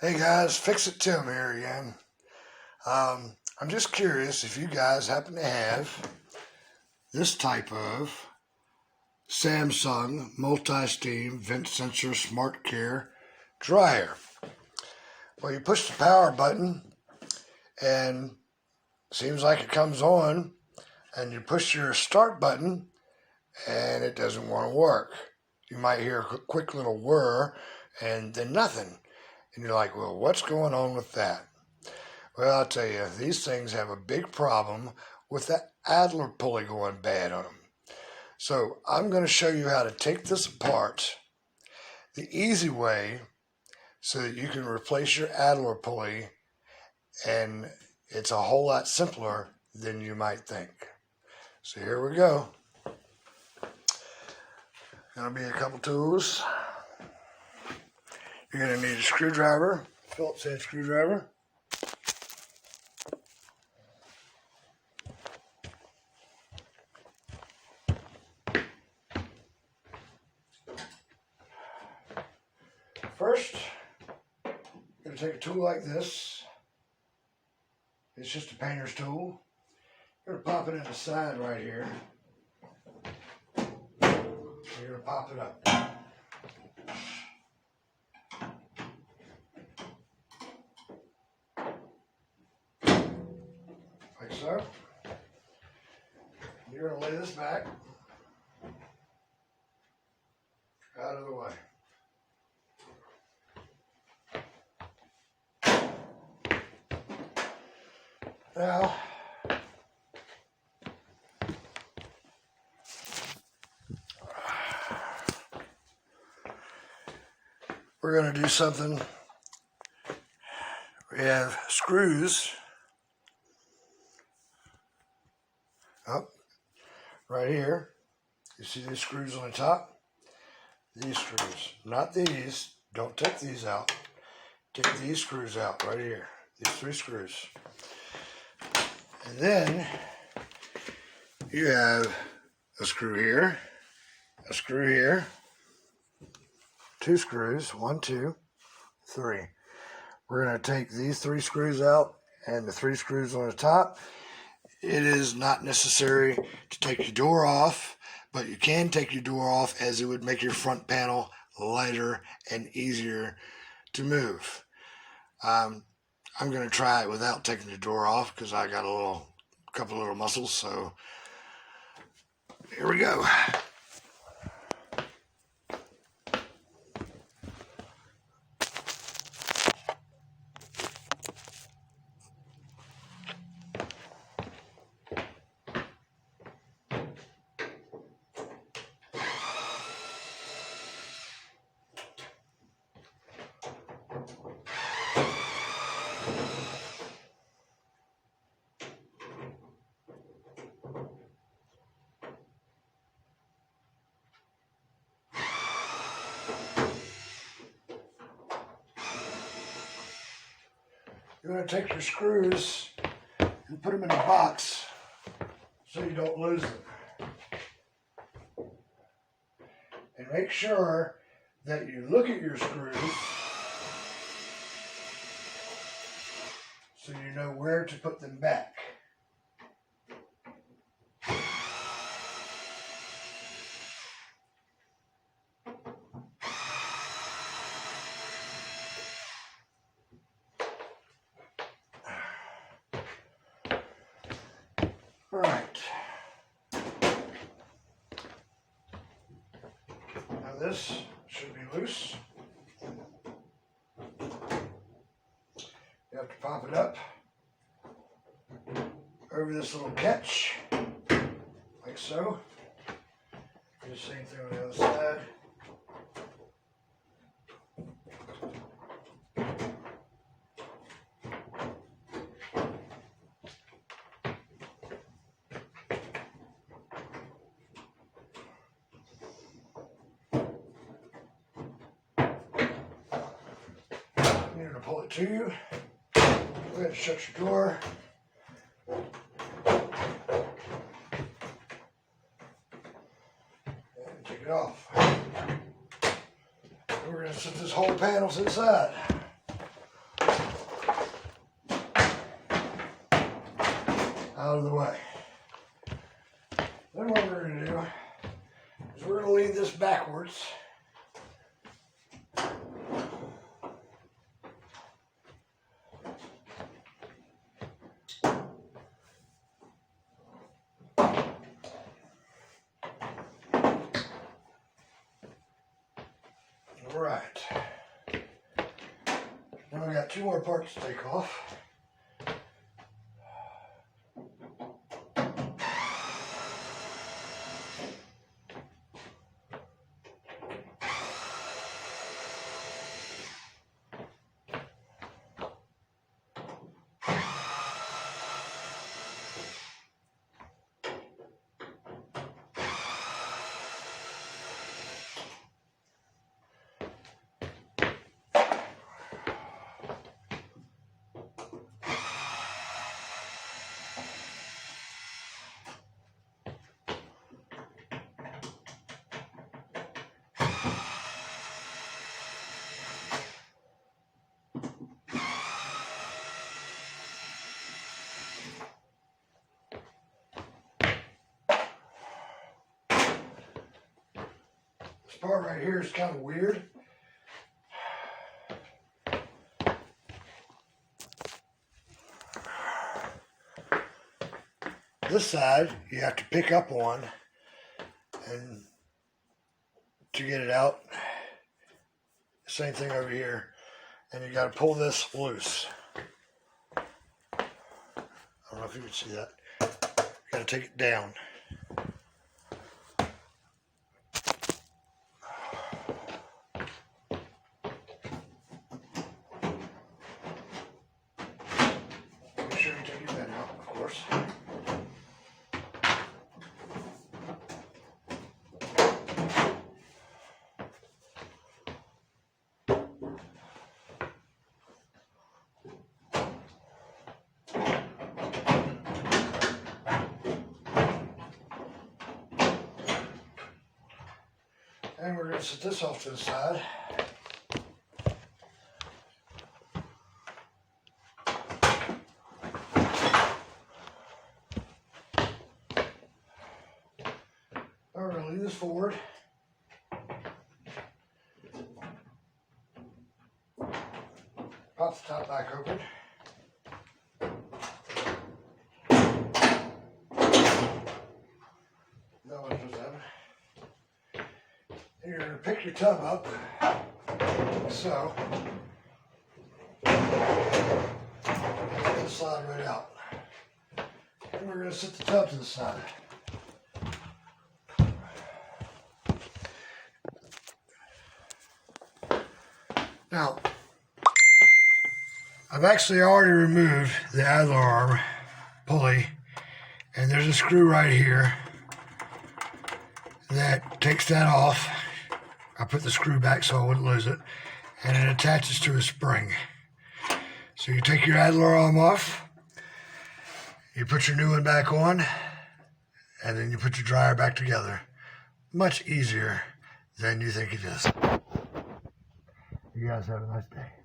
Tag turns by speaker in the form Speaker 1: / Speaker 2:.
Speaker 1: Hey guys, Fix It Tim here again. I'm just curious if you guys happen to have this type of Samsung multi-steam vent sensor smart care dryer. Well, you push the power button and it seems like it comes on, and you push your start button and it doesn't want to work. You might hear a quick little whir and then nothing. And you're like, well, what's going on with that? Well, I'll tell you, these things have a big problem with that idler pulley going bad on them. So I'm going to show you how to take this apart the easy way so that you can replace your idler pulley, and it's a whole lot simpler than you might think. So here we go. Going to be a couple tools. You're going to need a screwdriver, Phillips head screwdriver. First, you're going to take a tool like this. It's just a painter's tool. You're going to pop it in the side right here. You're going to pop it up. Like so. You're going to lay this back out of the way. Now, we're going to do something. We have screws up right here. You see these screws on the top? These screws, not these. Don't take these out. Take these screws out right here. These 3 screws. And then you have a screw here, a screw here, 2 screws, 1, 2, 3. We're going to take these 3 screws out and the 3 screws on the top. It is not necessary to take your door off, but you can take your door off, as it would make your front panel lighter and easier to move. I'm going to try it without taking the door off because I got a couple little muscles, so here we go. You're going to take your screws and put them in a box so you don't lose them. And make sure that you look at your screws so you know where to put them back. Alright, now this should be loose. You have to pop it up over this little catch, like so. Do the same thing on the other side. You're going to pull it to you. Go ahead and shut your door. And take it off. We're going to set this whole panel to the side. out of the way. Then what we're going to do is we're going to lean this backwards. All right. Now we got two more parts to take off. This part right here is kind of weird. This side you have to pick up on and to get it out. Same thing over here. And you got to pull this loose. I don't know if you can see that. You got to take it down. Make sure you take your bed out, of course. And we're going to set this off to the side. We're going to lean this forward. Pop the top back open. That one was open. You're going to pick your tub up, like so, and it's going to slide right out. And we're going to set the tub to the side. Now, I've actually already removed the idler arm pulley, and there's a screw right here that takes that off. I put the screw back so I wouldn't lose it, and it attaches to a spring. So you take your idler arm off, you put your new one back on, and then you put your dryer back together. Much easier than you think it is. You guys have a nice day.